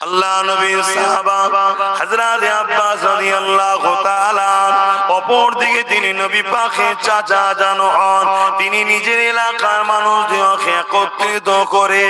আল্লাহ নবীর সাহাবা হযরত আব্বাস রাদিয়াল্লাহু তাআলা অপর দিকে তিনি নবী পাকের চাচা জানো হন। তিনি নিজের এলাকার মানুষদেরকে একত্রিত করে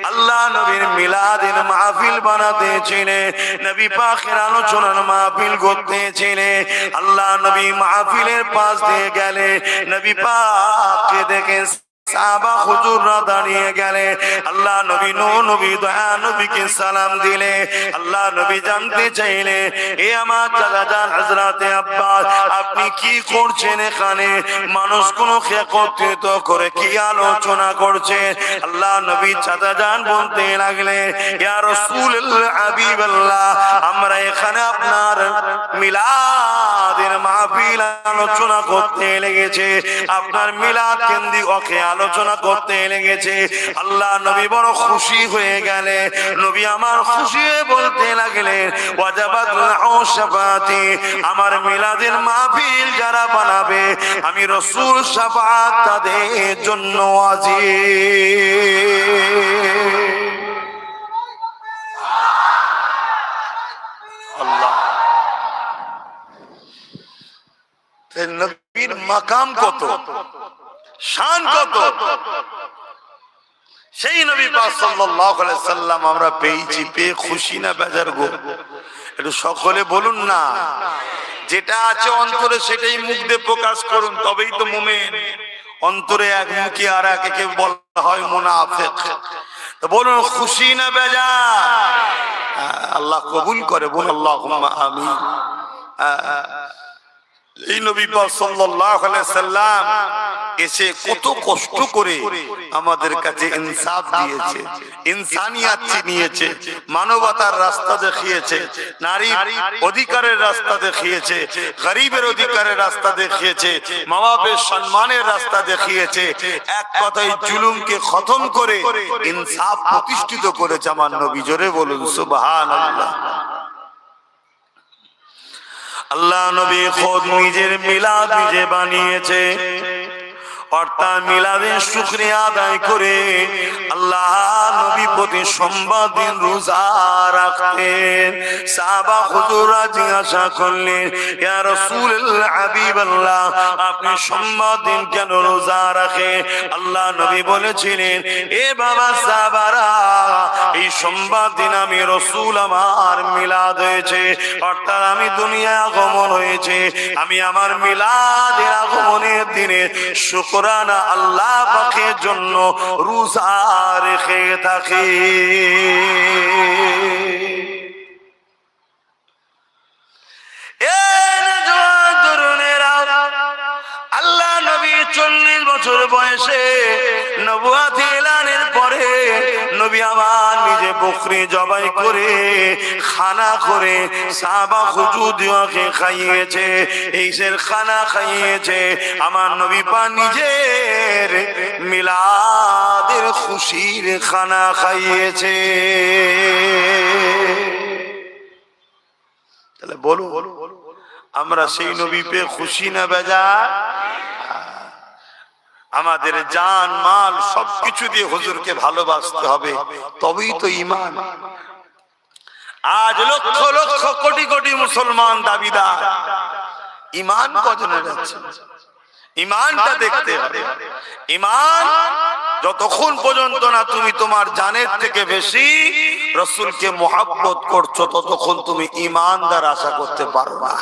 আল্লাহ নবীর মিলাদের মাহফিল বানাতেছিলেন, নবী পাকের আলোচনার মাহফিল করতেছিলেন। আল্লাহ নবী মাহফিলের পাশ দিয়ে গেলে নবী পাককে দেখে সাহাবা হুজুররা দাঁড়িয়ে গেলে আল্লাহ নবী নবী দয়া নবীকে সালাম দিলে। আল্লাহ নবী জানতে চাইলে, এ আমার চাচাজান হযরতে আব্বাস, আপনি কি করছেন এখানে? মানুষগুলো একত্রিত করে কি আলোচনা করছে? আল্লাহ নবী চাচাজান বলতে লাগলে, ইয়া রাসূলুল্লাহ হাবিবাল্লাহ, আমরা এখানে আপনার মিলাদের মাহফিল আলোচনা করতে লেগেছে, আপনার মিলাদ কেন্দ্রিক ওকে আলোচনা করতে লেগেছে। আল্লাহ নবী বড় খুশি হয়ে গেলে, নবী আমার খুশি হয়ে বলতে লাগলেন, ওয়াজাবাত লাহু শাফাআতি, আমার মিলাদের মাহফিল যারা বানাবে আমি রাসূল শাফাআত তাদের জন্য ওয়াজিব। আল্লাহ, নবীর মাকাম কত, শান কত, সেই নবী পাক সাল্লাল্লাহু আলাইহি সাল্লাম আমরা পেয়েছি, পেয়ে খুশি না বেজার গো? একটু সকলে বলুন না, যেটা আছে অন্তরে সেটাই মুখ দিয়ে প্রকাশ করুন, তবেই তো মুমিন। অন্তরে এক মুখী আর একে বলা হয় মুনাফিক। তো বলুন খুশি না বেজার? আল্লাহ কবুল করে, বলুন আল্লাহুম্মা আমিন। এই নবী পাক সাল্লাল্লাহু আলাইহি সাল্লাম এসে কত কষ্ট করে আমাদের কাছে ইনসাফ দিয়েছে, ইনসানিয়াত চিনিয়েছে, মানবতার রাস্তা দেখিয়েছে, নারীর অধিকারের রাস্তা দেখিয়েছে, গরিবের অধিকারের রাস্তা দেখিয়েছে, মা বাপের সম্মানের রাস্তা দেখিয়েছে। এক কথায় জুলুমকে খতম করে ইনসাফ প্রতিষ্ঠিত করেছে আমার নবী। জোরে বলুন সুবহানাল্লাহ। আল্লাহ নবী খোদ নিজের মিলাদ নিজে বানিয়েছে, অর্থাৎ মিলাদের শুকরিয়া আদায় করে আল্লাহ নবী প্রতি সোমবার দিন রোজা রাখতেন। সাহাবা হুজুররা জিজ্ঞাসা করলেন, ইয়া রাসূলুল্লাহ হাবিবাল্লাহ, আপনি সোমবার দিন কেন রোজা রাখেন? আল্লাহ নবী বলেছিলেন, এ বাবা সাহাবারা, এই সোমবার দিন আমি রাসূল আমার মিলাদ হয়েছে, অর্থাৎ আমি দুনিয়ায় আগমন হয়েছে, আমি আমার মিলাদের আগমনের দিনে শুকরানা আল্লাহ পাকের জন্য রোজা রেখে থাকি। আল্লাহ নবী 40 বছর বয়সে নবুয়ত এলানের পরে নবী আমার নিজে বকরি জবাই করে খানা করে সাহাবা হুজুরদেরকে খাইয়েছে, এইসের খানা খাইয়েছে। আমার নবী পাক নিজের মিলাদের খুশির খানা খাইয়েছে। তাহলে বলো, আমরা সেই নবী পেয়ে খুশি না বেজার? আমাদের জান মাল সবকিছু দিয়ে হুজুরকে ভালোবাসতে হবে, তবেই তো ঈমান। আজ লক্ষ লক্ষ কোটি কোটি মুসলমান দাবিদার, ঈমান কজনের আছে? ঈমানটা দেখতে হবে। ঈমান যতক্ষণ পর্যন্ত না তুমি তোমার জানের থেকে বেশি রাসূলকে মুহাব্বত করছো, ততক্ষণ তুমি ঈমানদার আশা করতে পারবা।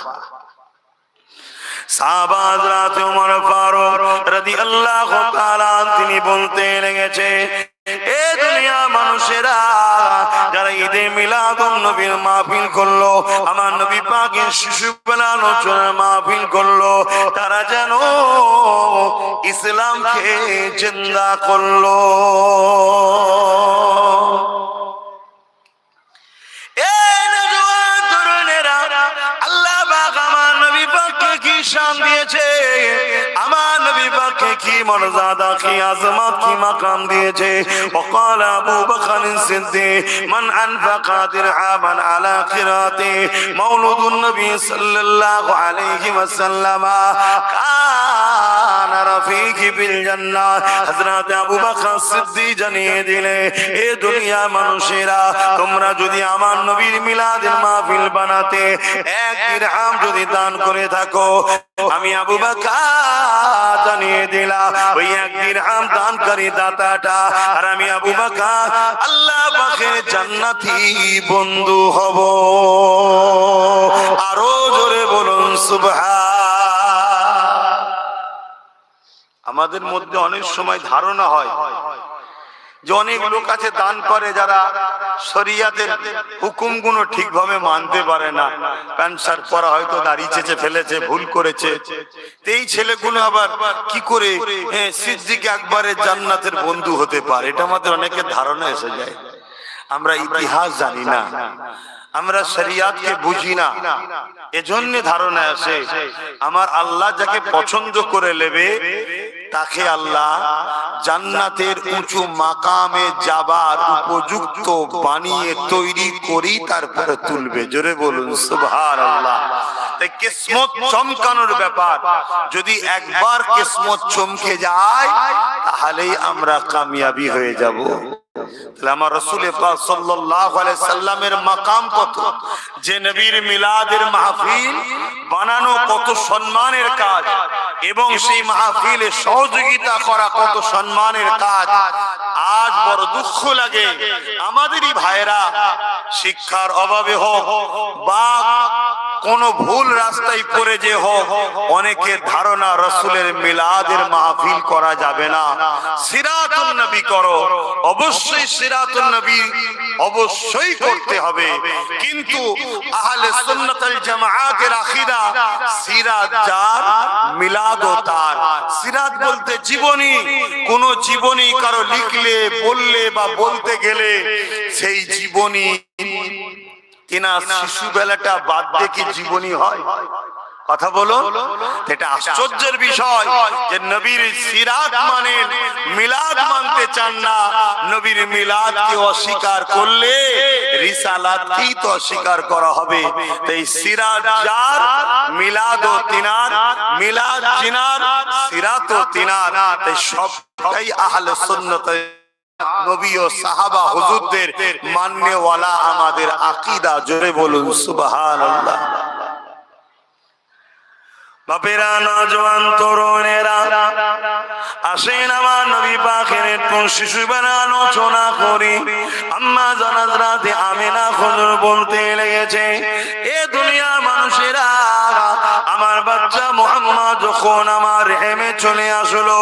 সাহাবা হযরত ওমর ফারুক রাদিয়াল্লাহু তাআলা তিনি বলতে লেগেছে, এ দুনিয়া মানুষেরা যারা ঈদে মিলাদুন নবীর মাহফিল করলো, আমার নবী পাকের শিশুবেলা আলোচনার মাহফিল করলো, তারা যেন ইসলামকে জিন্দা করলো। আমার নবী পাককে কি মর্যাদা, কি আজমত, কি মাকাম দিয়েছে। وقال ابو بكر الصديق من انفق درهما على قراءه مولود النبي صلى الله عليه وسلم كان ফীকি ফিল জান্নাহ। হযরত আবু বকর সিদ্দিক জানিয়ে দিলে, এ দুনিয়ার মানুষেরা, তোমরা যদি আমার নবীর মিলাদের মাহফিল বানাতে 1 দিরহাম যদি দান করে থাকো, আমি আবু বকর জানিয়ে দিলাম ওই 1 দিরহাম দানকারী দাতাটা আর আমি আবু বকর আল্লাহ পাকের জান্নাতি বন্ধু হব। আরো জোরে বলুন সুবহান। আমাদের মধ্যে অনেক সময় ধারণা হয় যে অনেক লোক আছে দান করে যারা শরিয়াতের হুকুমগুলো ঠিকভাবে মানতে পারে না, প্যান্ট শার্ট পরা হয়তো দাড়ি চেঁচে ফেলেছে, ভুল করেছে, এই ছেলেগুলো আবার কি করে সিদ্দিক আকবরের জান্নাতের বন্ধু হতে পারে, এটা আমাদের অনেকের ধারণা এসে যায়। আমরা ইতিহাস জানি না, আমরা শরিয়াতকে বুঝি না, এজন্য ধারণা আসে আমার আল্লাহ যাকে পছন্দ করে নেবে তাকে আল্লাহ জান্নাতের উঁচু মাকামে যাবার উপযুক্ত বানিয়ে তৈরি করি তারপরে তুলবে। জোরে বলুন সুবহানাল্লাহ। তাই কিসমত চমকানোর ব্যাপার, যদি একবার কিসমত চমকে যায় তাহলেই আমরা কামিয়াবি হয়ে যাব। তাহলে আমার রাসূল পাক সাল্লাল্লাহু আলাইহি সাল্লামের মাকাম কত, যে নবীর মিলাদের মাহফিল বানানো কত সম্মানের কাজ এবং সেই মাহফিলে সহযোগিতা করা কত সম্মানের কাজ। আজ বড় দুঃখ লাগে আমাদেরই ভাইরা শিক্ষার অভাবে হোক বা কোন ভুল রাস্তায় পড়ে যে হোক, অনেকের ধারণা রাসূলের মিলাদের মাহফিল করা যাবে না, সিরাতুন নবী করো। অবশ্যই সিরাতুন নবী অবশ্যই করতে হবে, কিন্তু আহলে সুন্নাত ওয়াল জামাআতের আকীদা সিরাত যার মিলাদও তার। সিরাত বলতে জীবনী, কোন জীবনী কারো লিখলে বললে বা বলতে গেলে সেই জীবনী কিনা শিশু বেলাটা বাদ দিয়ে কি জীবনী হয়? কথা বলো। এটা আশ্চর্যের বিষয় যে নবীর সিরাত মানে মিলাদ মানতে চান না, নবীর মিলাদকে অস্বীকার করলে রিসালাতকেই তো অস্বীকার করা হবে। তাই সিরাত যার মিলাদও তিনার, মিলাদ জিনার সিরাতও তিনার। তাই সবটাই আহলে সুন্নাত নবী ও সাহাবা হুজুরদের মাননেওয়ালা আমাদের আকীদা। জোরে বলুন সুবহানাল্লাহ। বাপেরা, নওজোয়ান তরুণেরা, আসেন আমার নবী পাকের একটু শিশুবেলা আলোচনা করি। আম্মা জান হযরত আমিনা হুজুর বলতে লেগেছে, এ দুনিয়ার মানুষেরা, আমার বাচ্চা মুহাম্মদ যখন আমার রেহেমে চলে আসলো,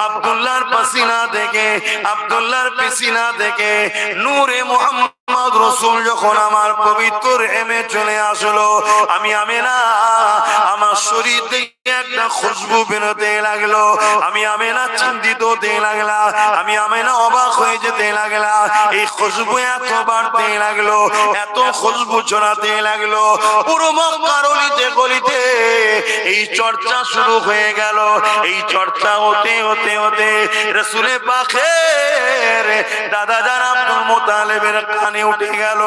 আব্দুল্লাহর পাসিনা থেকে, আব্দুল্লাহর পিসিনা থেকে নূরে মুহাম্মদ রাসূল যখন আমার পবিত্র রেহেমে চলে আসলো, আমি আমিনা আমার শরীর থেকে একটা খুশবু বেরোতে লাগলো। আমি আমিনা চিন্তিত হতে লাগলাম, আমি আমিনা অবাক হয়ে যেতে লাগলাম। এই খুশবু এত বাড়তে লাগলো, এত খুশবু ছড়াতে লাগলো, পুরো মক্কার অলিতে গলিতে এই চর্চা শুরু হয়ে গেল। এই চর্চা হতে হতে হতে রাসূলে পাকের দাদা জান আব্দুল মুত্তালিবের কানে উঠে গেল।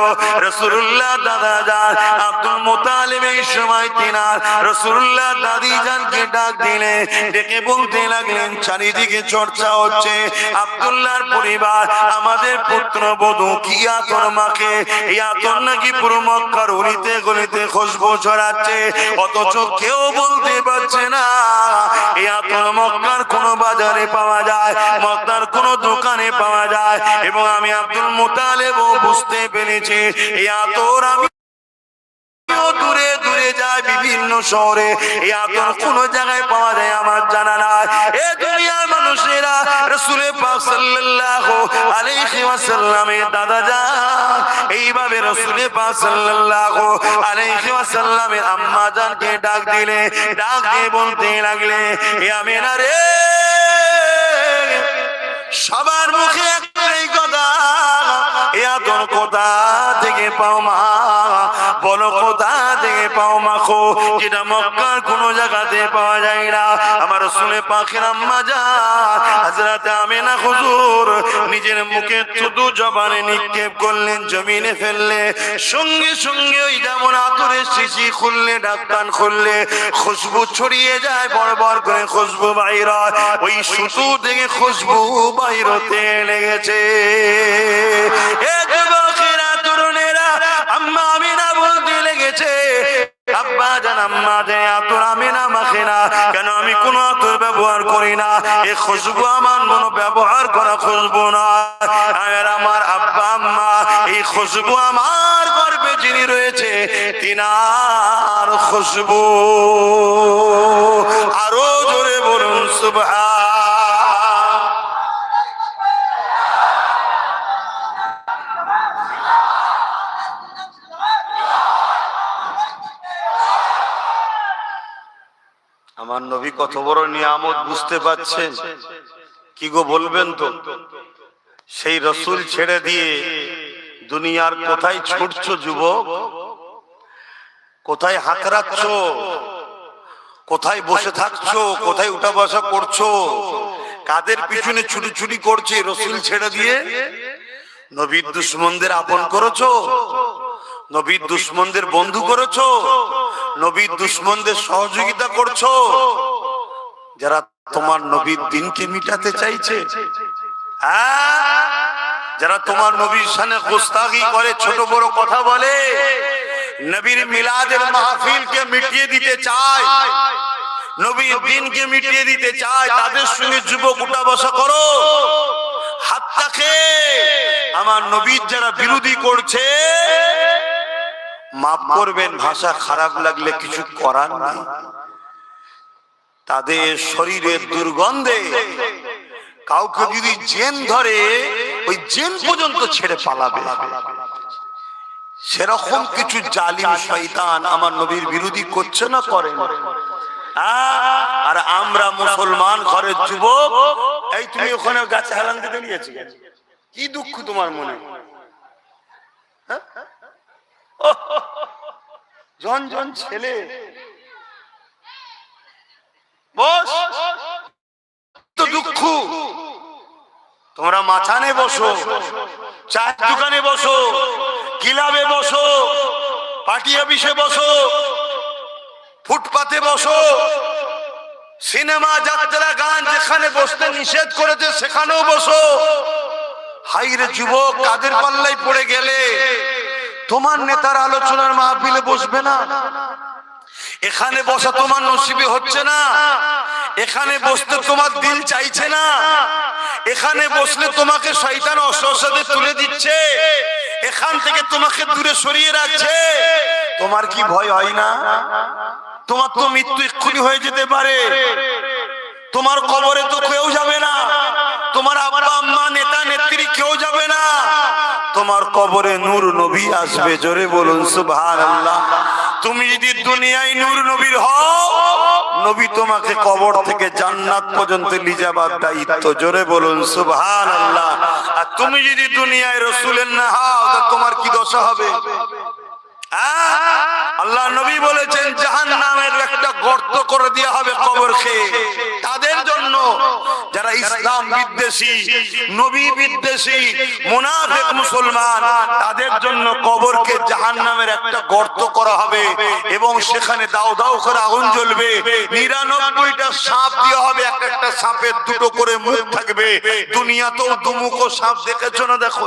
রাসূলুল্লাহ দাদা জান আব্দুল মুত্তালিব এই সময় তিনার রাসূলুল্লাহ দাদি জানকে ডাক দিলে, ডেকে বলতে লাগলেন, চারিদিকে চর্চা হচ্ছে আব্দুল্লাহর পরিবার আমাদের পুত্রবধূ কি আতর মাখে, এই আতর নাকি পুরো মক্কার অলিতে গলিতে খুশবু ছড়াচ্ছে, অথচ কেউ বলতে পারছে না এই আতর মক্কার কোন বাজারে পাওয়া যায়, মক্কার কোন দোকানে পাওয়া যায়। এবং আমি আব্দুল মুত্তালিব বুঝতে পেরেছি এই আতর আমি দূরে দূরে যায়, বিভিন্ন শহরে এই আতর কোন জায়গায় পাওয়া যায় আমার জানা নাই। এ দুনিয়ার মানুষেরা, রাসূল পাক সাল্লাল্লাহু আলাইহি ওয়াসাল্লামের দাদা জান এইভাবে রাসূল পাক সাল্লাল্লাহু আলাইহি ওয়াসাল্লামের আম্মা জানকে ডাক দিলে, ডাক দিয়ে বলতে লাগলে, এ আমিনা রে, সবার মুখে একটাই কথা, এ আতর কোথা থেকে পাও মা? বলো কোথা থেকে পাও মাখো, যেটা মক্কার কোনো জায়গাতে পাওয়া যায় না। আমার রাসূল পাকের আম্মা জান হযরত আমিনা হুজুর নিজের মুখে শুধু জবানে নিক্ষেপ করলেন, জমিনে ফেললে, সঙ্গে সঙ্গে ওই যেমন আতরের শিশি খুললে, ঢাকন খুললে খুশবু ছড়িয়ে যায়, বড় বড় করে খুশবু বাইর হয়। ওই সুতু থেকে খুশবু বাইর হতে লেগেছে। এ যুবকেরা, তরুণেরা, আম্মা আমিনা বলতে লেগেছে, আব্বা জান আম্মা জান আতর আমি না মাখি না কেন, আমি কোনো আতর ব্যবহার করি না, এই খুশবু আমার কোনো ব্যবহার করা খুশবু না। আমার আব্বা আম্মা এই খুশবু আমার গর্ভে যিনি রয়েছে তিনার খুশবু। আরো জোরে বলুন সুবহান। আমার নবী কত বড় নিয়ামত বুঝতে পারছেন? কি গো বলবেন তো? সেই রাসূল ছেড়ে দিয়ে দুনিয়ার কোথায় ছুটছো যুবক? কোথায় হাঁকড়াচ্ছ? কোথায় বসে থাকছো? কোথায় উঠা বসা করছো? কাদের পিছনে ছুটি করছে? রাসূল ছেড়ে দিয়ে নবীর দুশমনদের আপন করেছো, নবীর দুশমনদের বন্ধু করেছো, নবীর দুশমনদের সহযোগিতা করছো, যারা তোমার নবীর দিনকে মিটাতে চাইছে, যারা তোমার নবীর শানে গোস্তাখি করে, ছোট বড় কথা বলে, নবীর মিলাদের মাহফিলকে মিটিয়ে দিতে চায়, নবীর দিনকে মিটিয়ে দিতে চায়, তাদের সঙ্গে যুবক উঠা বসা করো। হাত থাকে আমার নবীর যারা বিরোধী করছে, মাফ করবেন ভাষা খারাপ লাগলে কিছু করার নাই, তাদের শরীরের দুর্গন্ধে কাউকে যদি জেন ধরে ওই জেন পর্যন্ত ছেড়ে পালাবে। সেরকম কিছু জালিম শয়তান আমার নবীর বিরোধী করছে না, করেন। আর আমরা মুসলমান ঘরের যুবক, এই তুমি ওখানে গাছে হেলান দিতে নিয়েছি, কি দুঃখ তোমার মনে? জন জন ছেলে বস তো দুঃখ, তোমরা মাছানে বসো, চায়ের দোকানে বসো, ক্লাবে বসো, পার্টি অফিসে বসো, ফুটপাতে বসো, সিনেমা যাত্রা গান যেখানে বসতে নিষেধ করেছে সেখানেও বসো। হাইরে যুবক, কাদের পাল্লায় পড়ে গেলে? তোমার নেতার আলোচনার মাহফিলে বসবে না, এখানে বসা তোমার নসিবে হচ্ছে না, এখানে বসতে তোমার দিল চাইছে না, এখানে বসলে তোমাকে শয়তান অসহসাদে তুলে দিচ্ছে, এখান থেকে তোমাকে দূরে সরিয়ে রাখছে। তোমার কি ভয় হয় না? তোমার তো মৃত্যু এক্ষুনি হয়ে যেতে পারে, তোমার কবরে তো কেউ যাবে না, তোমার আব্বা আম্মা নেতা নেত্রী কেউ যাবে না, তোমার কবরে নূর নবী আসবে। জোরে বলুন সুবহানাল্লাহ। তুমি যদি দুনিয়ায় নূর নবীর হও, নবী তোমাকে কবর থেকে জান্নাত পর্যন্ত নিয়ে যাবার দায়িত্ব। জোরে বলুন সুবহানাল্লাহ। আর তুমি যদি দুনিয়ায় রাসূলের না হও, তা তোমার কি দশা হবে? আল্লাহ নবী বলেছেন জাহান্নামের একটা গর্ত করে দেওয়া হবে কবরকে তাদের জন্য যারা ইসলাম বিদ্বেষী, নবী বিদ্বেষী, মুনাফিক মুসলমান, তাদের জন্য কবরকে জাহান্নামের একটা গর্ত করা হবে এবং সেখানে দাও দাও করে আগুন জ্বলবে। 99টা সাপ দেওয়া হবে, এক একটা সাপের দুটো করে মুখ থাকবে। দুনিয়াতেও দুমুখো সাপ দেখেছো না? দেখো,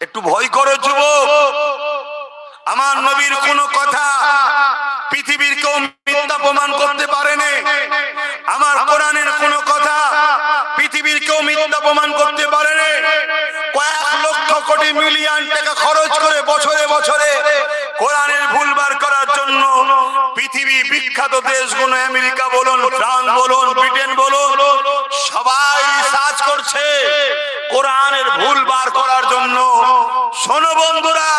একটু ভয় করো যুবক। আমার নবীর কোন কথা পৃথিবীর কেউ মিথ্যা প্রমাণ করতে পারেনি, আমার কোরআনের কোন কথা পৃথিবীর কেউ মিথ্যা প্রমাণ করতে পারেনি। কয়েক লক্ষ কোটি মিলিয়ন টাকা খরচ করে বছরে বছরে কোরআনের ভুল বার করার জন্য পৃথিবী বিখ্যাত দেশগুলো, আমেরিকা বলুন, ফ্রান্স বলুন, ব্রিটেন বলুন, সবাই সার্চ করছে কোরআনের ভুল বার করার জন্য। শোনো বন্ধুরা,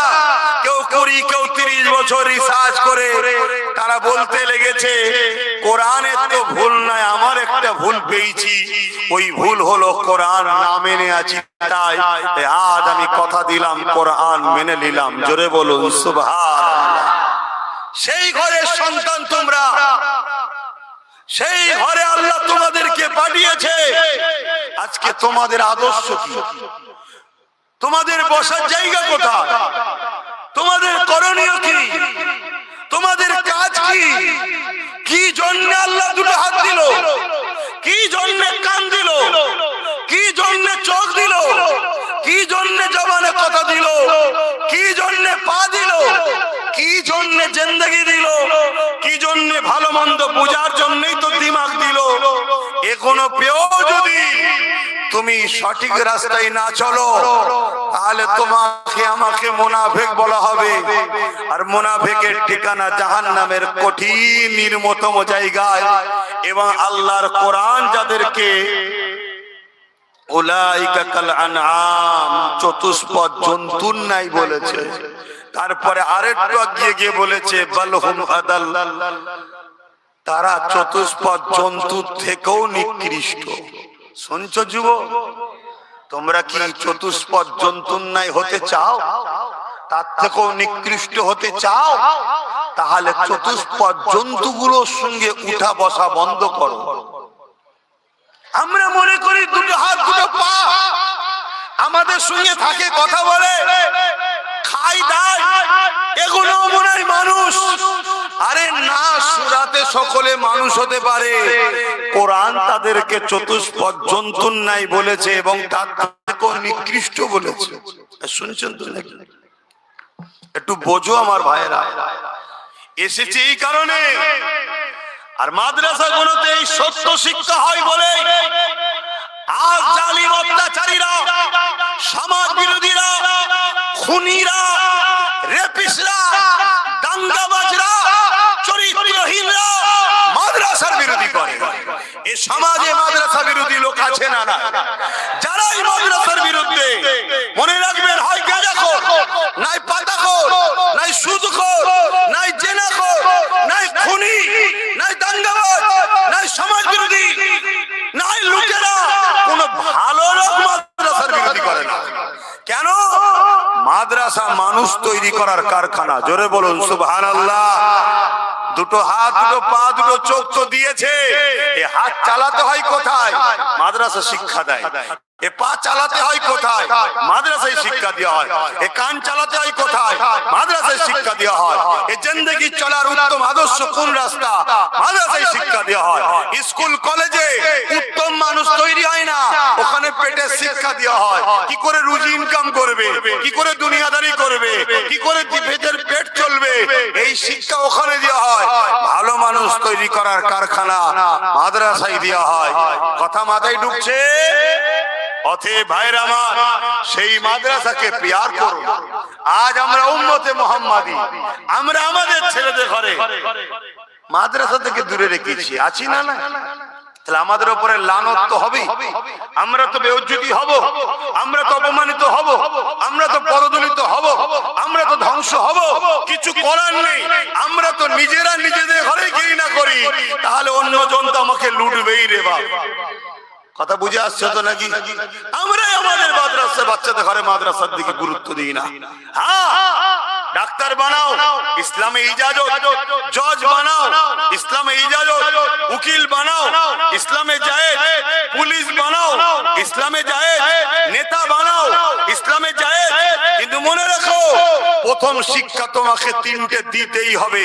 কেউ 20 কেউ 30 বছর রিসার্চ করে তারা বলতে লেগেছে কোরআনের তো ভুল নাই, আমার একটা ভুল পেয়েছি, ওই ভুল হলো কোরআন না মেনে আছি। তাই আজ আমি কথা দিলাম কোরআন মেনে নিলাম। জোরে বলুন সুবহানাল্লাহ। সেই ঘরের সন্তান তোমরা, সেই ঘরে আল্লাহ তোমাদেরকে পাঠিয়েছে। আজকে তোমাদের আদর্শ কি? তোমাদের বসার জায়গা কোথায়? তোমাদের করণীয় কি? তোমাদের কাজ কি? কি জন্য আল্লাহ দুটো হাত দিল? কি জন্য কান দিল? কি জন্য চোখ দিল? কি জন্য জবানে কথা দিল? কি জন্য পা দিল? কি জন্য জিন্দেগি দিল? কি জন্য ভালো মন্দ বোঝার জন্যই তো দিমাগ দিল। এখনো পেও যদি তুমি সঠিক রাস্তায় না চলো, তাহলে তোমাকে আমাকে মুনাফিক বলা হবে। আর মুনাফিকের ঠিকানা জাহান্নামের কঠিন নির্মমতম জায়গায়। এবং আল্লাহর কোরআন যাদেরকে উলাইকা কাল আনআম, চতুষ্পদ জন্তুর নাই বলেছে। তারপরে আরেকটু এগিয়ে গিয়ে বলেছে বালহুম আদাল, তারা চতুষ্পদ জন্তুর থেকেও নিকৃষ্ট। শুনছো যুবক, তোমরা কি চতুষ্পদ জন্তুর নাই হতে চাও? তার থেকেও নিকৃষ্ট হতে চাও? তাহলে চতুষ্পদ জন্তুগুলোর সঙ্গে উঠা বসা বন্ধ করো। আমরা মনে করি দুটো হাত দুটো পা আমাদের সঙ্গে থাকে, কথা বলে, খাই দায়, এগুলো মনে হয় মানুষ। আরে না, সূরাতে সকলে মানুষ হতে পারে। কোরআন তাদেরকে চতুষ্পদ জন্তুর নাই বলেছে এবং তার থেকেও নিকৃষ্ট বলেছে। শুনছেন তো নাকি? একটু বোঝো আমার ভাইয়েরা। এসেছে এই কারণে। আর মাদ্রাসাগুলোতে এই সত্য শিক্ষা হয় বলে আজ জালিম অত্যাচারীরা, সমাজ বিরোধীরা, খুনিরা, রেপিস্টরা, দাঙ্গাবাজরা, চরিত্রহীনরা মাদ্রাসার বিরোধী করে। এই সমাজে মাদ্রাসা বিরোধী লোক আছে না? না। যারা এই মাদ্রাসার বিরুদ্ধে, মনে রাখবেন, হয় গাঁজাখোর, নাই পাতাখোর, নাই সুদখোর, নাই জেনাখোর, নাই খুনি, নাই দাঙ্গাবাজ, নাই সমাজ বিরোধী, নাই লোকেরা কোন ভালো লোক মাদ্রাসার বিরোধী করে না। কেন? মাদ্রাসা মানুষ তৈরি করার কারখানা। জোরে বলুন সুবহানাল্লাহ। দুটো হাত, দুটো পা, দুটো চোখ তো দিয়েছে। এ হাত চালাতে হয় কোথায়? মাদ্রাসা শিক্ষা দেয়। এ পা চালাতে হয় কোথায়? মাদ্রাসায় শিক্ষা দেওয়া হয়। এ কান চালাতে হয় কোথায়? মাদ্রাসায় শিক্ষা দেওয়া হয়। এ জিন্দেগি চলার উত্তম আদর্শ কোন রাস্তা? মাদ্রাসায় শিক্ষা দেওয়া হয়। স্কুল কলেজে উত্তম মানুষ তৈরি হয় না, ওখানে পেটে শিক্ষা দেওয়া হয়। কি করে রুজি ইনকাম করবে, কি করে দুনিয়াদারি করবে, কি করে পেটের পেট চলবে, এই শিক্ষা ওখানে দেওয়া হয়। ভালো মানুষ তৈরি করার কারখানা মাদ্রাসায় দেওয়া হয়। কথা মাথায় ঢুকছে? অতএব ভাইরা আমার, সেই মাদ্রাসাকে প্যার করুন। আজ আমরা উম্মতে মুহাম্মাদি, আমরা আমাদের ছেলেদের ঘরে মাদ্রাসা থেকে দূরে রেখেছি, আছি না? না, তাহলে আমাদের উপরে লানত তো হবেই। আমরা তো বেইজ্জতি হব, আমরা তো অপমানিত হব, আমরা তো পরদলিত হব, আমরা তো ধ্বংস হব। কিছু করার নেই। আমরা তো নিজেরা নিজেদের ঘরে ঘৃণা করি, তাহলে অন্যজন তো আমাকে লুটবেই রে বাপ। কথা বুঝে আসছে তো নাকি? আমরা আমাদের মাদ্রাসা, বাচ্চাদের ঘরে মাদ্রাসার দিকে গুরুত্ব দিই না। হ্যাঁ, ডাক্তার বানাও, ইসলামে ইজাজত। জজ বানাও, ইসলামে ইজাজত। উকিল বানাও, ইসলামে জায়েজ। পুলিশ বানাও, ইসলামে জায়েজ। নেতা বানাও, ইসলামে জায়েজ। কিন্তু মনে রাখো, প্রথম শিক্ষা তোমাকে তিনটে দিতেই হবে।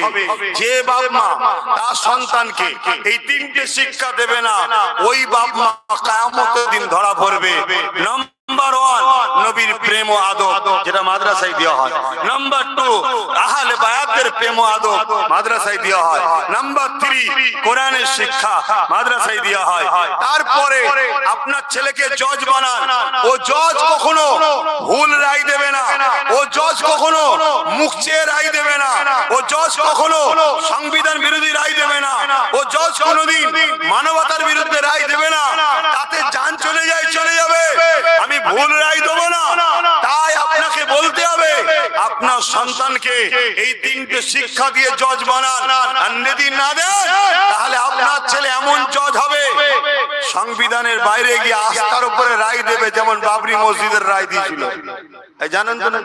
যে বাপ মা তার সন্তানকে এই তিনটে শিক্ষা দেবে না, ওই বাপ মা কিয়ামতের দিন ধরা পড়বে। নাম্বার 1, নবীর প্রেম ও আদব, যেটা মাদ্রাসায় দেওয়া হয়। নাম্বার 2, আহলে বায়াতের প্রেম ও আদব, মাদ্রাসায় দেওয়া হয়। নাম্বার 3, কোরআনের শিক্ষা, মাদ্রাসায় দেওয়া হয়। তারপরে আপনার ছেলেকে জজ বানান। ও জজ কখনো ভুল রায় দেবে না, ও জজ কখনো মুখ চেয়ে রায় দেবে না, ও জজ কখনো সংবিধান বিরোধী রায় দেবে না, ও জজ কোনোদিন মানবতার বিরুদ্ধে রায় দেবে না। তাতে জান চলে যায়, চলে যাবে। আমি ভুল রায় দেবো না। তাই আপনাকে বলতে হবে, আপনি আপনার সন্তানকে এই তিনটে শিক্ষা দিয়ে জজ বানান, আর যদি না দেন তাহলে আপনার ছেলে এমন জজ হবে সংবিধানের বাইরে গিয়ে আস্থার উপরে রায় দেবে, যেমন বাবরি মসজিদের রায় দিয়েছিল। এই জানেন তো না?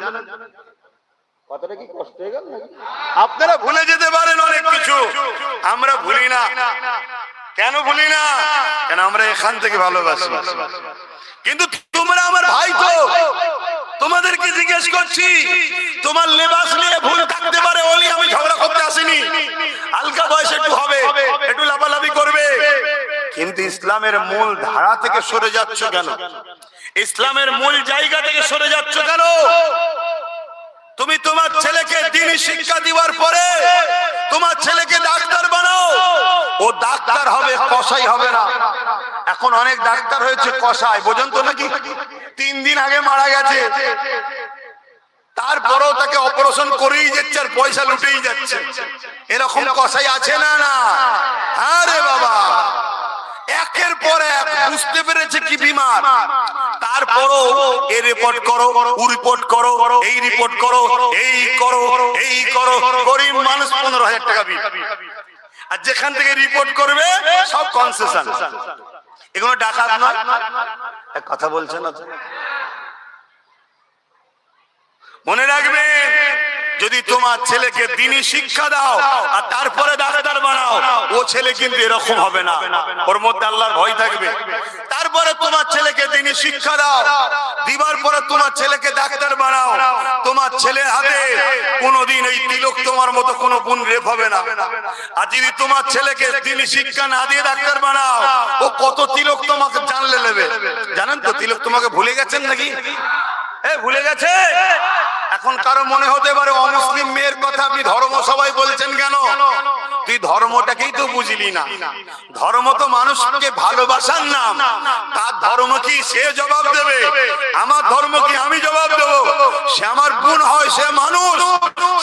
কথাটা কি কষ্ট হয়ে গেল? আপনারা ভুলে যেতে পারেন অনেক কিছু, আমরা ভুলি না। কেন ভুলি না? কেন আমরা এখান থেকে ভালোবাসি। কিন্তু তোমরা আমার ভাই, তো তোমাদেরকে জিজ্ঞেস করছি, তোমার লেবাস নিয়ে ভুল থাকতে পারে, ওলি আমি ঝগড়া করতে আসিনি, হালকা বয়সে একটু হবে, একটু লাফালাফি করবে, কিন্তু ইসলামের মূল ধারা থেকে সরে যাচ্ছ কেন? ইসলামের মূল জায়গা থেকে সরে যাচ্ছ কেন? তুমি তোমার ছেলেকে দ্বীনি শিক্ষা দেওয়ার পরে তোমার ছেলেকে ডাক্তার বানাও, ও ডাক্তার হবে, কসাই হবে না। এখন অনেক ডাক্তার হয়েছে কসাই, বোঝেন তো নাকি? 3 দিন আগে মারা গেছে, তারপরেও তাকে অপারেশন করেই যাচ্ছে আর পয়সা লুটেই যাচ্ছে। এরকম কসাই আছে না? না। আরে বাবা, একের পর এক বুঝতে পেরেছে কি বিমার, তারপরও এই রিপোর্ট করো, ও রিপোর্ট করো, এই রিপোর্ট করো, এই করো, এই করো। গরিব মানুষ 15,000 টাকা বিল, আর যেখান থেকে রিপোর্ট করবে সব কনসেশন। এগুলো ডাকাত নয়? এক কথা বলছেন না? মনে রাখবেন, যদি তোমার ছেলেকে দ্বীনি শিক্ষা দাও আর তারপরে ডাক্তার বানাও, ও ছেলে কিন্তু এরকম হবে না, ওর মধ্যে আল্লাহর ভয় থাকবে। তারপরে তোমার ছেলেকে দ্বীনি শিক্ষা দাও, দিবার পরে তোমার ছেলেকে ডাক্তার বানাও, তোমার ছেলের হাতে কোনোদিন এই তিলক তোমার মতো কোনো বোন রেপ হবে না। আর যদি তোমার ছেলেকে দ্বীনি শিক্ষা না দিয়ে ডাক্তার বানাও, ও কত তিলক তোমাকে জানলে নেবে। জানেন তো তিলক তোমাকে ভুলে গেছেন নাকি? ভুলে গেছে। এখন কারো মনে হতে পারে অমুসলিম মেয়ের কথা আপনি ধর্ম সবাই বলছেন কেন? তুই ধর্মটাকেই তো বুঝলি না। ধর্ম তো মানুষকে ভালোবাসার নাম। তার ধর্ম কি সে জবাব দেবে, আমার ধর্ম কি আমি জবাব দেব? সে আমার বোন হয়, সে মানুষ,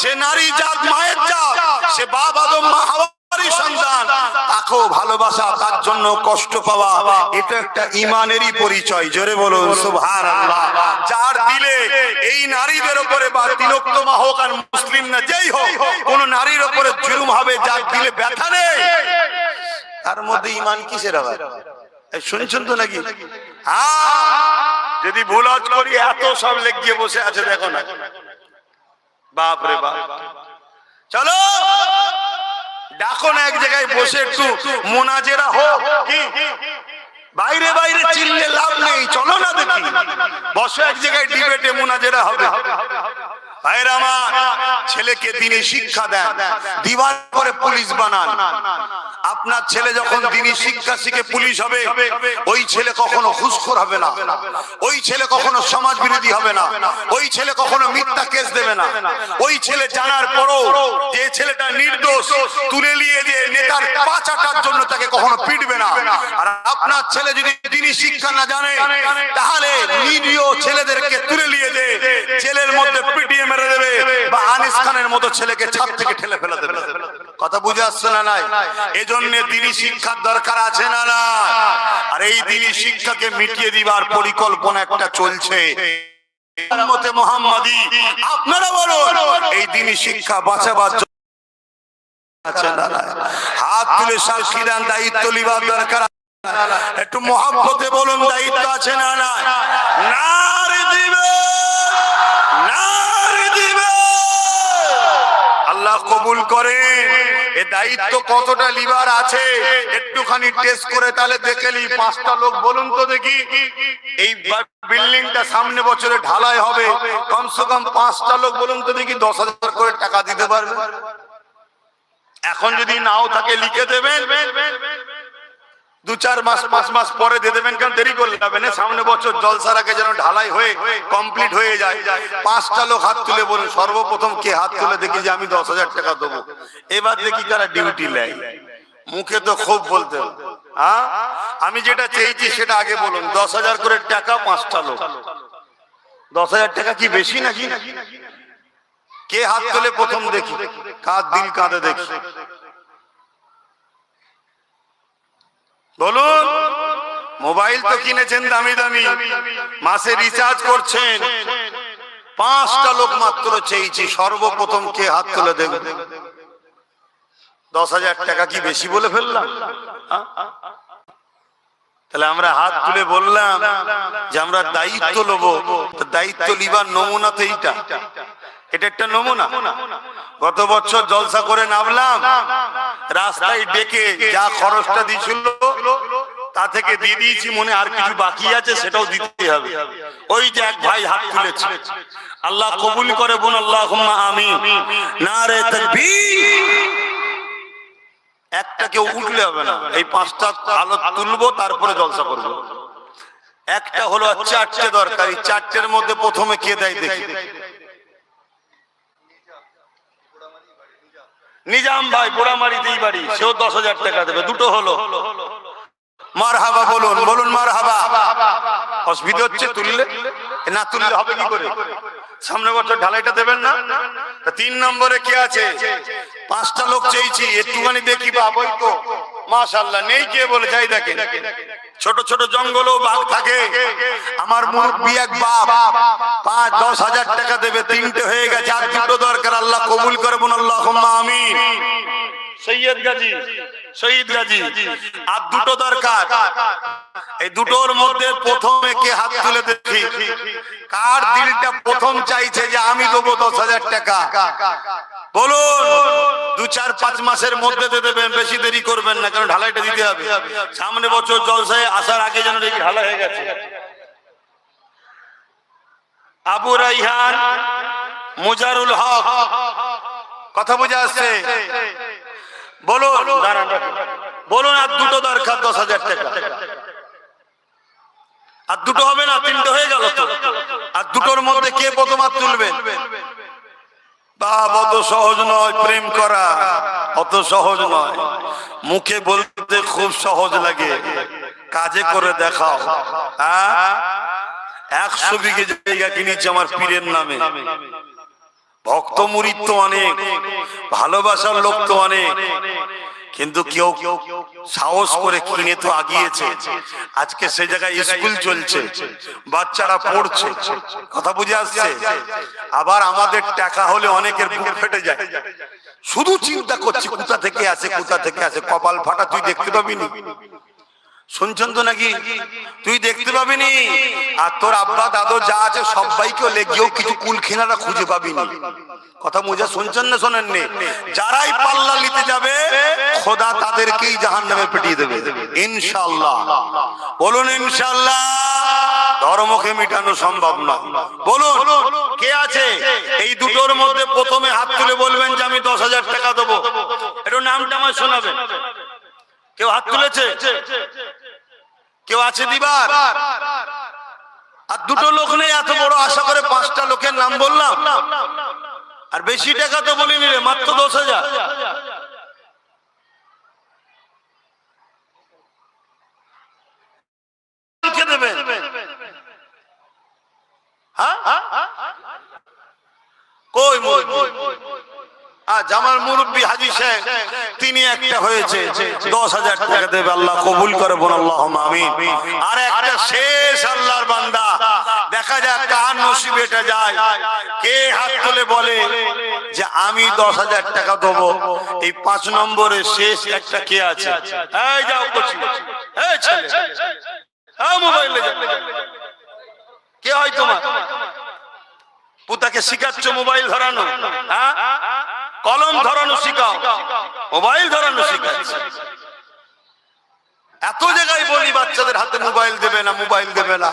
সে নারী জাত, মায়ের জাত, সে বাপ আদম মা হাওয়ার সন্তান, তাকেও ভালোবাসা, তার জন্য কষ্ট পাওয়া, এটা একটা ইমানেরই পরিচয়। জোরে বলুন সুবহানাল্লাহ। যার দিলে এই নারীদের উপরে বা তিলোত্তমা হোক আর মুসলিম না যেই হোক, কোন নারীর উপরে জুলুম হবে, যার দিলে ব্যথা নেই, তার মধ্যে ইমান কিসের আবার? শুনছেন তো নাকি? যদি ভুল করি এত সব লেগিয়ে বসে আছে, দেখো না, বাপ রে বাপ। চলো ডাকো না, এক জায়গায় বসে একটু মোনাজেরা হোক। বাইরে বাইরে চিল্লে লাভ নেই, চলো না দেখি, বসে এক জায়গায় ডিবেটে মোনাজেরা হবে। ভাইরা আমার, ছেলেকে দ্বীনি শিক্ষা দেন, দিবার পরে পুলিশ বানান। আপনার ছেলে যখন দ্বীনি শিক্ষা শিখে পুলিশ হবে, ওই ছেলে কখনো ঘুষখোর হবে না, ওই ছেলে কখনো সমাজ বিরোধী হবে না, ওই ছেলে কখনো মিথ্যা কেস দেবে না। ওই ছেলে জানার পরও যে ছেলেটা নির্দোষ, তুলে নিয়ে যে নেতার পা চাটার জন্য তাকে কখনো পিটবে না। আর আপনার ছেলে যদি দ্বীনি শিক্ষা না জানে, তাহলে নিরীহ ছেলেদেরকে তুলে নিয়ে যে জেলের মধ্যে পিটিয়ে মেরে দেবে, বা আনিস খানের মতো ছেলেকে ছাদ থেকে ঠেলে ফেলে দেবে। কথা বুঝে আসছে না? নাই। এজন্য দ্বীনি শিক্ষার দরকার আছে না? না। আর এই দ্বীনি শিক্ষাকে মিটিয়ে দিবার পরিকল্পনা একটা চলছে। উম্মতে মুহাম্মাদি, আপনারা বলুন, এই দ্বীনি শিক্ষা বাঁচাবার জন্য আছে না? হাত তুলে সাক্ষী দেন, দায়িত্ব লিবার দরকার। একটু মহব্বতে বলুন, দায়িত্ব আছে না? না। নারী দিবে, নারী দিবে। আল্লাহ কবুল করেন। এ দায়িত্ব কতটা লিবার আছে একটুখানি টেস্ট করে তাহলে দেখে নি। 5টা লোক বলুন তো দেখি, এই বিল্ডিংটা সামনে বছরে ঢালাই হবে, কমসে কম 5টা লোক বলুন তো দেখি 10,000 করে টাকা দিতে পারবে? এখন যদি নাও থাকে লিখে দেবেন, 2-4 মাস 5 মাস পরে দিয়ে দেবেন, কারণ দেরি করলে যাবে না। সামনে বছর জলসার আগে যেন ঢালাই হয়ে কমপ্লিট হয়ে যায়। 5টা লোক হাত তুলে বলুন, সর্বপ্রথম কে হাত তুলে দেখি যে আমি 10,000 টাকা দেবো। এবার দেখি কারা ডিউটি নেয়। মুখে তো খুব বলতে, আমি যেটা চেয়েছি সেটা আগে বলুন। 10,000 করে টাকা, 5টা লোক। 10,000 টাকা কি বেশি নাকি? কে হাত তুলে প্রথম দেখি, কার দিল কাঁদে দেখি, বলুন। মোবাইল তো কিনেছেন দামি দামি, মাসে রিচার্জ করছেন, 5টা লোক মাত্র চেয়েছি, সর্বপ্রথম কে হাত তুলে দেবে? 10,000 টাকা কি বেশি বলে ফেললাম? তাহলে আমরা হাত তুলে বললাম যে আমরা দায়িত্ব নেব। দায়িত্ব লিবার নমুনা তো এইটা, এটা একটা নমুনা। গত বছর জলসা করে নামলাম, রাস্তায় ডেকে যা খরচটা দিয়েছিল তা থেকে দিয়ে দিয়েছি, মনে আর কিছু বাকি আছে সেটাও দিতে হবে। ওই যে এক ভাই হাত তুলেছে, আল্লাহ কবুল করে বোন, আল্লাহুম্মা আমিন। নারে তাকবীর। একটা কেউ উঠলে হবে না, এই 5টা আলো তুলবো তারপরে জলসা করবো। একটা হলো 4টে দরকারি, 4টের মধ্যে প্রথমে কে দেয় দেখি? নিজাম ভাই, পোড়ামারিতেই বাড়ি, সেও 10,000 টাকা দেবে। 2টো হলো। মারহাবা বলুন, বলুন মারহাবা। অসুবিধা হচ্ছে তুললে? না তুললে হবে কি করে? সামনে বছর ঢালাইটা দেবেন না? 3 নম্বরে কে আছে? 5টা লোক চেয়েছি, একটুখানি দেখি বাপ। ওই তো মাশাআল্লাহ, নেই কে বলে? যাই দেখেন, ছোট ছোট জঙ্গলেও বাঘ থাকে। আমার মুরব্বি এক বাপ 5-10,000 টাকা দেবে, 3টে হয়ে গেছে, আর 2টো দরকার। আল্লাহ কবুল করে বোন, আল্লাহুম্মা আমিন। সৈয়দ গাজী, শহীদ গাজী, আর 2টো দরকার। এই 2টোর মধ্যে প্রথমে কে হাত তুলে দেখি? কার দিলটা প্রথম চাইছে যে আমি দেবো 10,000 টাকা? বলুন। 2-4-5 মাসের মধ্যে দেবেন, বেশি দেরি করবেন না, কারণ ঢালাইটা দিতে হবে। সামনে বছর জলসায় আসার আগে যেন দেখি ঢালাই হয়ে গেছে। আবু রাইহান, মুজারুল হক, কথা বুঝে আসছে? বলুন, বলুন। আর 2টো দরকার, 10,000 টাকা। আর 2টো হবে না, 3টে হয়ে গেল তো। আর 2টোর মধ্যে কে প্রথম হাত তুলবেন? বাপ, অত সহজ নয় প্রেম করা, অত সহজ নয়। মুখে বলতে খুব সহজ লাগে, কাজে করে দেখাও। 100 বিঘে জায়গা কিনেছি আমার পীরের নামে। ভক্ত মুরিদ তো অনেক, ভালোবাসার লোক তো অনেক, কিন্তু কেউ সাহস করে কিনে তো আগিয়েছে। আজকে সে জায়গায় স্কুল চলছে, বাচ্চারা পড়ছে, কথা বুঝে আসছে। আবার আমাদের টাকা হলে অনেকের বুক ফেটে যায়, শুধু চিন্তা করছি কোথা থেকে আসে, কোথা থেকে আসে। কপাল ফাটা তুই দেখতে পাবি না, শুনছেন তো নাকি? তুই দেখতে পাবি নি, আর তোর আব্বা দাদু যা আছে সবাইকে লেগিয়েও কিছু কুলখিনারা খুঁজে পাবি না। কথা মুজা শুনছেন না শোনেননি? যারাই পাল্লা নিতে যাবে খোদা তাদেরকেই জাহান্নামে পিটিয়ে দেবে ইনশাআল্লাহ। বলুন ইনশাআল্লাহ। ধর্মকে মিটানো সম্ভব না। বলুন কে আছে এই 2টোর মধ্যে? প্রথমে হাত তুলে বলবেন যে আমি 10,000 টাকা দেবো। একটু নামটা আমার শোনাবেন। কেউ হাত তুলেছে? কেউ আছে দিবার? আর 2টো লোক নেই, এত বড় আশা করে 5টা লোকের নাম বললাম। আর বেশি টাকা তো বলিনি রে, মাত্র 10,000। কে দেবেন? হ্যাঁ, কই জামাল মুরব্বী হাজী সাহেব, তিনি একটা হয়েছে, 10,000 টাকা দেবে। আল্লাহ কবুল করে বোন, আল্লাহুম্মা আমিন। আর একটা শেষ আল্লাহর বান্দা, দেখা যাক কার নসিবে এটা যায়। কে হাত তুলে বলে যে আমি 10,000 টাকা দেবো? এই 5 নম্বরে শেষ একটা কে আছে? এই যাও কচি, এই ছেলে, এই মোবাইলে যাও। কে হয় তোমার? পুতাকে শিখাচ্ছ মোবাইল ধরানো? হ্যাঁ, কলম ধরানো শিখাও, মোবাইল ধরানো শিখাচ্ছ। এত জায়গায় বলি বাচ্চাদের হাতে মোবাইল দেবে না, মোবাইল দেবে না,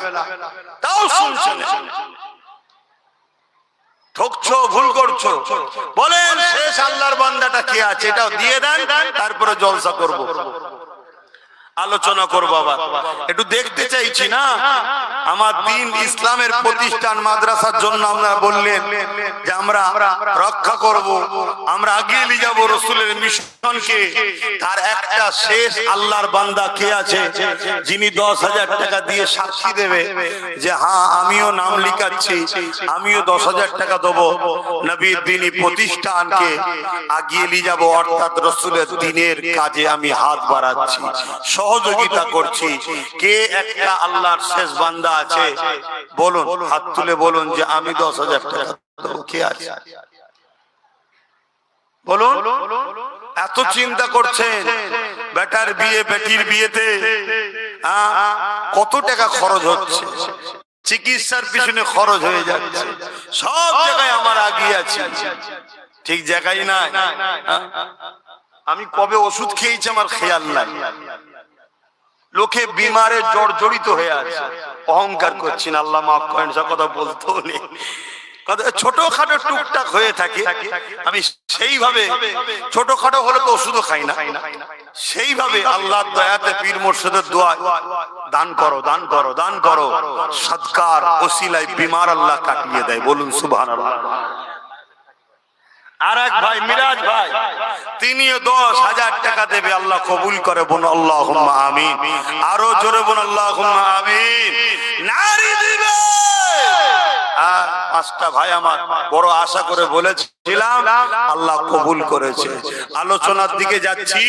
তাও শুনছে না। ঠকছো, ভুল করছো। বলেন শেষ আল্লাহর বান্দাটা কে আছে? এটাও দিয়ে দেন, তারপরে জলসা করব, আলোচনা করবো। আবার একটু দেখতে চাইছি না আমার দিন ইসলামের প্রতিষ্ঠান মাদ্রাসার জন্য আমরা বললেন যে আমরা রক্ষা করব, আমরা আগিয়ে নিয়ে যাবো রসুলের মিশনকে। তার একটা শেষ আল্লাহর বান্দা কে আছে যিনি 10,000 টাকা দিয়ে সাক্ষী দেবে যে হ্যাঁ আমিও নাম লিখাচ্ছি, আমিও 10,000 টাকা দেবো, নবীর দ্বীনি প্রতিষ্ঠানকে আগিয়ে নিয়ে যাবো, অর্থাৎ রসুলের দ্বীনের কাজে আমি হাত বাড়াচ্ছি। সহযোগিতা করছি। কে একটা আল্লাহর শেষ বান্দা আছে বলুন, হাত তুলে বলুন যে আমি 10,000 টাকা দেবো। কে আছে বলুন? এত চিন্তা করছেন বেটার বিয়ে, বেটির বিয়েতে কত টাকা খরচ হচ্ছে, চিকিৎসার পিছনে খরচ হয়ে যাচ্ছে, সব জায়গায় আমার আগিয়ে আছি, ঠিক জায়গায় নাই। আমি কবে ওষুধ খেয়েছি আমার খেয়াল নাই। লোকে বিমারে জর্জরিত হয়ে আছে, অহংকার করছি না, আল্লাহ মাফ করেন, সব কথা বলতেও নেই, ছোটখাটো টুকটাক হয়ে থাকে। আমি সেইভাবে ছোটখাটো হলে তো ওষুধও খাই না, সেইভাবে আল্লাহর দয়াতে পীর মুর্শিদের দোয়া, দান করো দান করো দান করো, সদকার ওসিলায় বিমার আল্লাহ কাটিয়ে দেয়। বলুন সুবহানাল্লাহ। আর এক ভাই মিরাজ ভাই, তিনিও 10,000 টাকা দেবে, আল্লাহ কবুল করে। বোন আল্লাহুম্মা আমিন। আরো জোরে বোন আল্লাহুম্মা আমিন। নারী দিবে। পাঁচটা ভাই আমার বড় আশা করে বলেছিলাম, আল্লাহ কবুল করেছে। আলোচনার দিকে যাচ্ছি।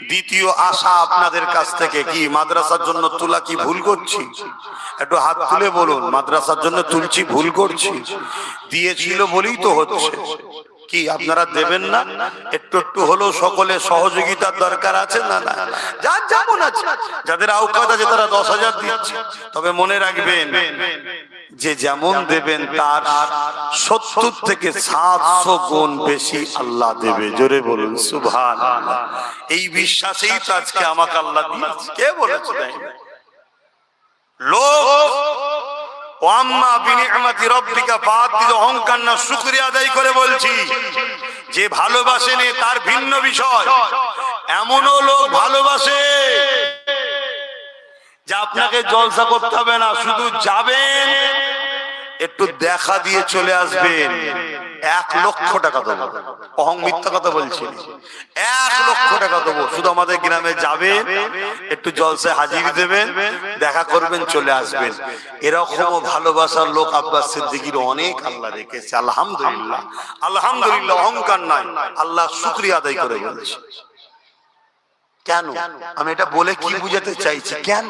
দ্বিতীয় আশা আপনাদের কাছ থেকে কি, মাদ্রাসার জন্য তোলা কি ভুল করছি? একটু হাত তুলে বলুন, মাদ্রাসার জন্য তুলছি ভুল করছি? দিয়েছিল বলেই তো হচ্ছে। কি আপনারা দেবেন না? একটু একটু হলেও সকলে সহযোগিতার দরকার আছে না? না, যার যেমন আছে, যাদের আওকাত আছে তারা 10,000 দিচ্ছে। তবে মনে রাখবেন যে যেমন দেবেন তার 70 থেকে 700 গুণ বেশি আল্লাহ দেবে। জোরে বলুন সুবহানাল্লাহ। এই বিশ্বাসেই তো আজকে আমাকে আল্লাহ দিয়েছে। কে বলেছে? লোক ওয়াম্মা বিনিআমাতি রাব্বিকা ফাহাদ্দিস, অহংকার না, শুকরিয়া আদায় করে বলছি। যে ভালোবাসেন তার ভিন্ন বিষয়। এমনও লোক ভালোবাসে যে আপনাকে জলসা করতে হবে না, শুধু যাবেন একটু দেখা দিয়ে চলে আসবেন, 1 লক্ষ টাকা দেবো। অহং মিথ্যা কথা বলছি, 1 লক্ষ টাকা দেবো, শুধু আমাদের গ্রামে যাবেন, একটু জলসায় হাজির দেবেন, দেখা করবেন, চলে আসবেন। এরকম ভালোবাসার লোক আব্বাস সিদ্দিকীর অনেক আল্লাহ রেখেছে। আলহামদুলিল্লাহ, আলহামদুলিল্লাহ। অহংকার নাই, আল্লাহ শুকরিয়া আদায় করে বলছে। কেন আমি এটা বলে কি বুঝাতে চাইছি? কেন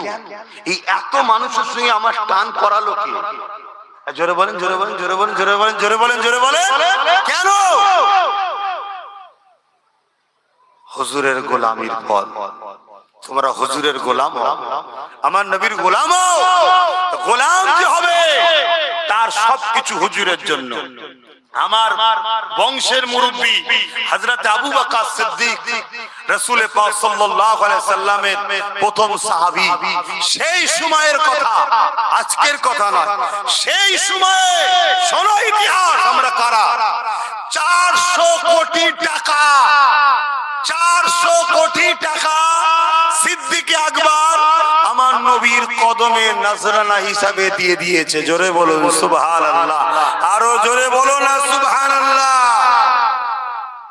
এই এত মানুষের সঙ্গে আমার টান করালো কি? জোরে বলেন, জোরে বলেন, জোরে বলেন, জোরে বলেন, জোরে বলেন, জোরে বলেন। কেন? হুজুরের গোলামির ফল। তোমরা হুজুরের গোলাম, আমার নবীর গোলাম। গোলাম যে হবে তার সবকিছু হুজুরের জন্য। আমার বংশের মুরব্বী হযরত আবু বকর সিদ্দিক, রাসূল পাক সাল্লাল্লাহু আলাইহি সাল্লামের প্রথম সাহাবী। সেই সময়ের কথা, আজকের কথা নয়। সেই সময়ে শোনো ইতিহাস, আমরা কারা। 400 কোটি টাকা, 400 কোটি টাকা সিদ্দিক আকবর আমার নবীর কদমে নজরানা হিসাবে দিয়ে দিয়েছে। জোরে বলুন সুবহানাল্লাহ। আরো জোরে বলো না সুবহানাল্লাহ।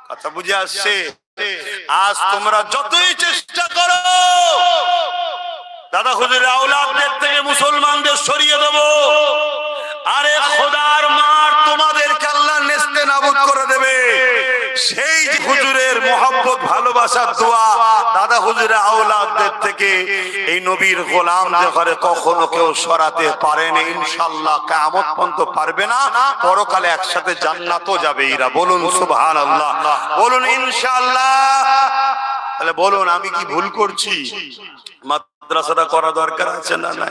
কথা বুঝে আসছে? আজ তোমরা যতই চেষ্টা করো দাদা হুজুরের আওলাদদের থেকে মুসলমানদের সরিয়ে দেবো, আরে খোদার মার তোমাদেরকে আল্লাহ নেস্তে নাবুদ করে দেবে। সেই হুজুরের মহব্বত, ভালোবাসার দোয়া দাদা হুজুরের আওলাদদের থেকে এই নবীর গোলামদের ঘরে কখনো কেউ সরাতে পারেনি। ইনশাআল্লাহ কিয়ামত পর্যন্ত পারবে না। পরকালে একসাথে জান্নাতও যাবে এরা। বলুন সুবহানাল্লাহ, বলুন ইনশাআল্লাহ। তাহলে বলুন আমি কি ভুল করছি? মাদ্রাসাটা করা দরকার আছে না? না,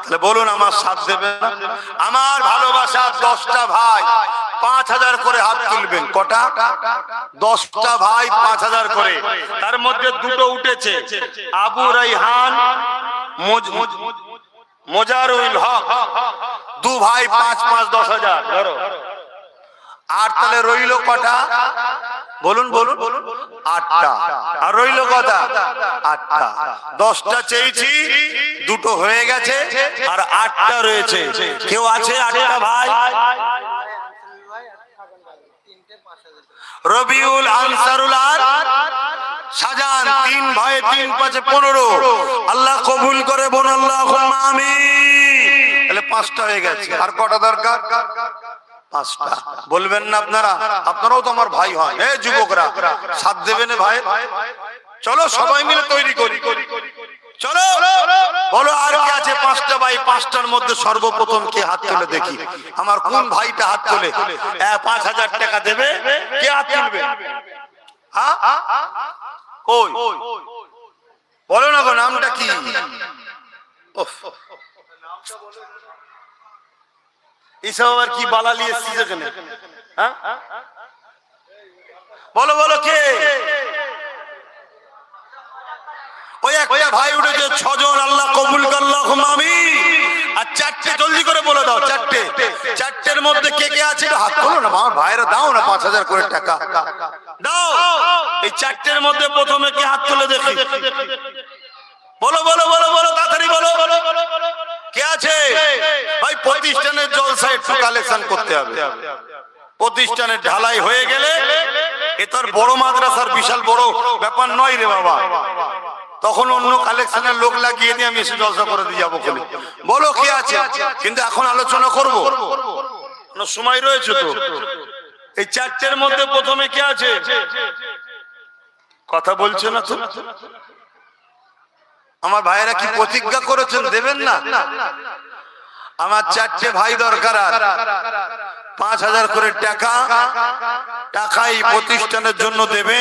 তাহলে বলুন আমার সাথ দেবে? আমার ভালোবাসা 10টা ভাই 5,000 করে হাত তুলবেন। কটা? 10টা ভাই 5,000 করে। তার মধ্যে দুটো উঠেছে, আবু রাইহান, মোজারুল হক, 2 ভাই 5-5 10,000 ধরো। আর তাহলে রইল কটা? বলুন বলুন। 8টা। আর রইল কটা? 8টা। 10টা চেয়েছি, দুটো হয়ে গেছে, আর 8টা রয়েছে। কেউ আছে 8টা ভাই? রবিউল, আনসারুল আর শাহজাহান, 3 ভাই 3 5 15। আল্লাহ কবুল করে বল আল্লাহুম্মা আমিন। তাহলে 5টা হয়ে গেছে। আর কটা দরকার? 5টা। বলবেন না আপনারা? আপনারাও তো আমার ভাই হয়। এই যুবকরা সাথ দেবেন ভাই? চলো সবাই মিলে তৈরি করি, চলো বলো আর কি আছে? 5টা ভাই, 5টার মধ্যে সর্বপ্রথম কে হাত তুলে দেখি? আমার কোন ভাইটা হাত তুলে 5000 টাকা দেবে? কে হাত তুলবে? কই বলো না গো, নামটা কি? এসব আবার কি বালালি এসছি যেখানে? বলো বলো কে? ওই একটা ভাই উঠেছে, 6 জন, আল্লাহ কবুল করলো আমিন। আর 4টে জলদি করে বলে দাও, 4টের মধ্যে কে কে আছে হাত তোলো না। আমার ভাইরা দাও না 5000 করে টাকা দাও। এই 4টের মধ্যে প্রথমে কে হাত তুলে দেখি? বলো বলো বলো বলো, তাড়াতাড়ি বলো কে আছে? ভাই প্রতিষ্ঠানের জলসা একটু কালেকশন করতে হবে। প্রতিষ্ঠানের ঢালাই হয়ে গেলে এ তোর বড় মাদ্রাসার বিশাল বড় ব্যাপার নয় রে বাবা। তখন অন্য কালেকশনের লোক লাগিয়ে দিয়ে আমি এসে জলসা করে দিয়ে যাবো। বলো কে আছে? কিন্তু এখন আলোচনা করবো, সময় রয়েছে তো। এই 4টের মধ্যে প্রথমে কে আছে? কথা বলছে না তো। আমার ভাইয়েরা কি প্রতিজ্ঞা করেছেন দেবেন না? আমার 4টে ভাই দরকার, 5000 করে টাকাই প্রতিষ্ঠানের জন্য দেবে।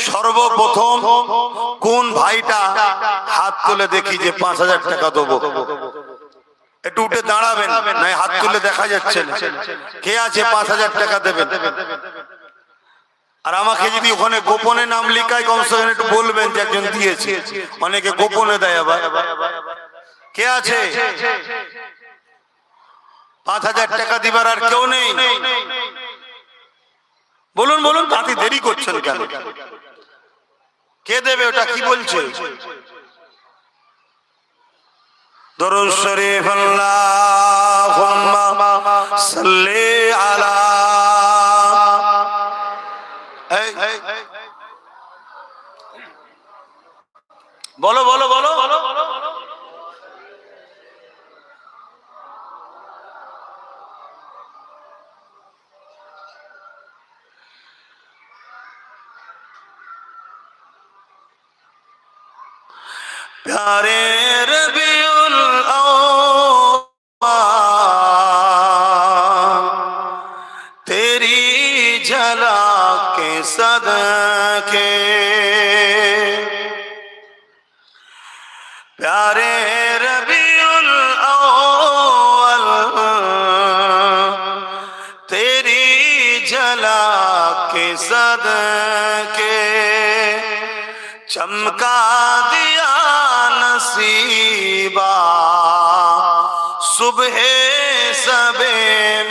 সর্বপ্রথম কোন ভাইটা হাত তুলে দেখি যে 5000 টাকা দেবো? একটু উঠে দাঁড়াবেন, না হাত তুলে দেখা যাচ্ছে না। কে আছে 5000 টাকা দেবেন? আর আমাকে যদি ওখানে গোপনে নাম লিখায় কমসে কম একটু বলবেন যে একজন দিয়েছে। অনেকে গোপনে দেয় আবার। কে আছে 5000 টাকা দিবার? আর কেউ নেই? বলুন বলুন, তাতে দেরি করছেন কেন? কে দেবে ওটা? কি বলছে? দরুদ শরীফ আল্লাহুম্মা সাল্লি আলা। বলো বলো বলো বলো বলো। प्यारे रबीउल अव्वल तेरी झलक के सदके, प्यारे रबीउल अव्वल तेरी झलक के सदके चमका दिया नसीबा सुबह सबे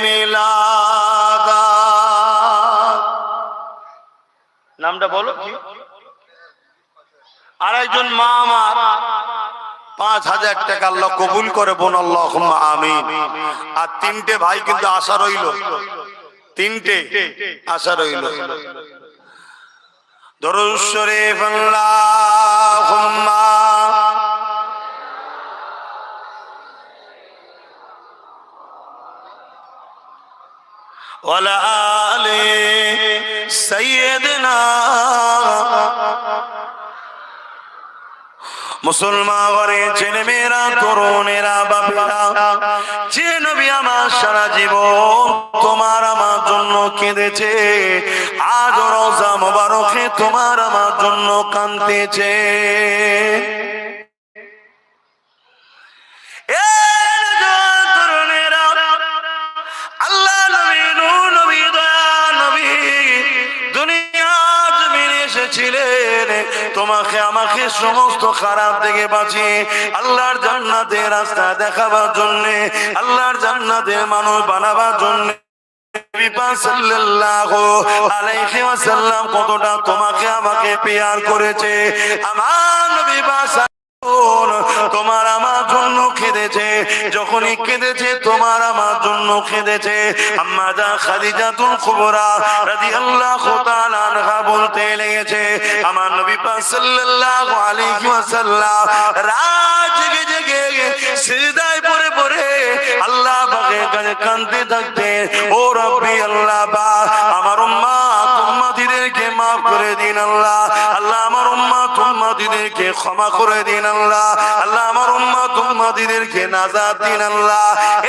मिलादा। नामটা বলো কি? আরেকজন মা আমার 5000 টাকা আল্লাহ কবুল করে বোন, আল্লাহুম্মা আমিন। আর 3টে ভাই কিন্তু আশা রইল, 3টে আশা রইল। দরুদ শরীফ আল্লাহুম্মা ওয়ালা আলি সাইয়্যিদিনা। মুসলমান ঘরে ছেলে মেয়েরা, তরুণেরা, বাপেরা, যে নবী আমার সারা জীবন তোমার আমার জন্য কেঁদেছে, আজ রোজা মোবারকে তোমার আমার জন্য কাঁদতেছে। আল্লাহ নবী, নূর নবী, দয়া নবী দুনিয়া জমিনে এসেছিলেন তোমাকে আমাকে সমস্ত খারাপ থেকে বাঁচিয়ে আল্লাহর জান্নাতের রাস্তা দেখাবার জন্য, আল্লাহর জান্নাতের মানুষ বানাবার জন্য সাল্লাল্লাহু আলাইহি ওয়াসাল্লাম কতটা তোমাকে আমাকে পেয়ার করেছে। আমার নবী তোমার আমার জন্য কেঁদেছে, যখনই কেঁদেছে তোমার আমার জন্য কেঁদেছে। আম্মা জান খাদিজাতুল কুবরা রাদিয়াল্লাহু তাআলা আনহা বলতে লেগেছে, আমার নবী পাক সাল্লাল্লাহু আলাইহি ওয়াসাল্লাম রাত জেগে জেগে সিজদায় পড়ে পড়ে আল্লাহ পাকের কাছে কাঁদতে থাকতে, ও রব্বি আল্লাহ পাক আমার উম্মত উম্মতিদেরকে মাফ করে দিন আল্লাহ। আল্লাহ আমার উম্মত ক্ষমা করে দিন আল্লাহ। আল্লাহ আমার উম্মত উম্মতিদেরকে নাজাত দিন আল্লাহ।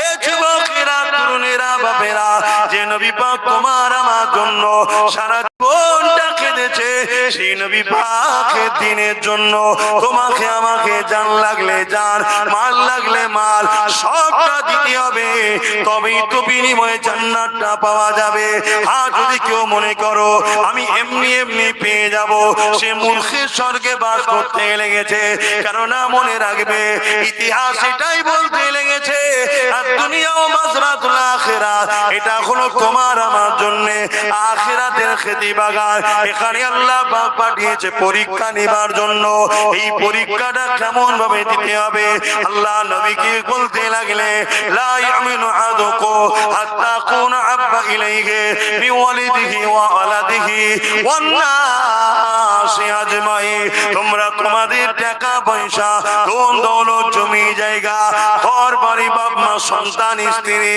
এ যুবকেরা, তরুণেরা, বাপেরা, যে নবী পাক তোমার আমার জন্য সারা জীবনটা কেঁদেছে, সেই নবী পাকের দিনের জন্য তোমাকে আমাকে জান লাগলে জান, মাল লাগলে মাল, সবটা দিতে হবে, তবেই তো বিনিময়ে জান্নাতটা পাওয়া যাবে। আর যদি কেউ মনে করো আমি এমনি এমনি পেয়ে যাব, সে মূর্খের স্বর্গে বাস করতে লেগেছে। কেননা মনে রাখবে, ইতিহাস এটাই বলতে লেগেছে, আর দুনিয়া ও মাজরাতুল আখিরাত, এটা হলো তোমার আমার জন্য আখিরাতের খেতি বাগান। এখানে আল্লাহ পাক পাঠিয়েছে পরীক্ষা নেবার জন্য। এই পরীক্ষাটা কেমন ভাবে দিতে হবে, আল্লাহ নবীকে বলতে লাগলে, লা ইয়ামিনু আহাদুকুম হাত্তা কুনা আব্বা ইলাইহি মিন ওয়ালিদিহি ওয়া ওয়ালাদিহি ওয়ান নাসি আজমাইন। তোমরা তোমাদের টাকা পয়সা, ধন দৌলত, জমি জায়গা, ঘর বাড়ি, বাপ মা, সন্তান, স্ত্রী,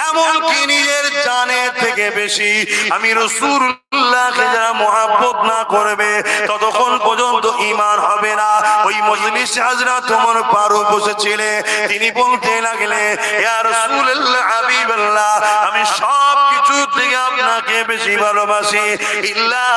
এমনকি নিজের জানের থেকে বেশি আমি রাসূলুল্লাহকে যারা মহব্বত না করবে, ততক্ষণ পর্যন্ত ঈমান হবে না। ওই মজলিসে হযরত ওমর ফারুক বসেছিলেন, তিনি বলতে লাগলে, ইয়া রাসূলুল্লাহ, হাবিবাল্লাহ, আমি সব কিছু থেকে আপনাকে বেশি ভালোবাসি, ইল্লা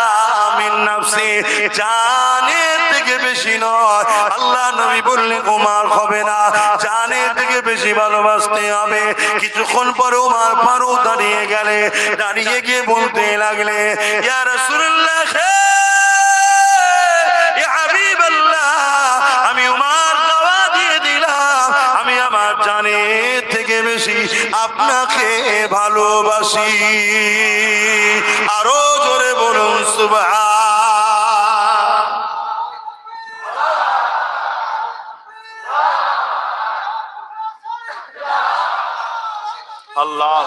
মিন নাফসি, জানের থেকে বেশি নয়। আল্লাহ নবী বললেন, ওমর হবে না, জানের থেকে বেশি ভালোবাসতে হবে। কিছুক্ষণ পরে ওমর ফারুক দাঁড়িয়ে গেলে, দাঁড়িয়ে গিয়ে বলতে লাগলে, ইয়া রাসূলুল্লাহ, ইয়া হাবিবাল্লাহ, আমি ওমর দাওয়া দিয়ে দিলাম, আমি আমার জানের থেকে বেশি আপনাকে ভালোবাসি। আরো জোরে বলুন সুবহান। আল্লাহ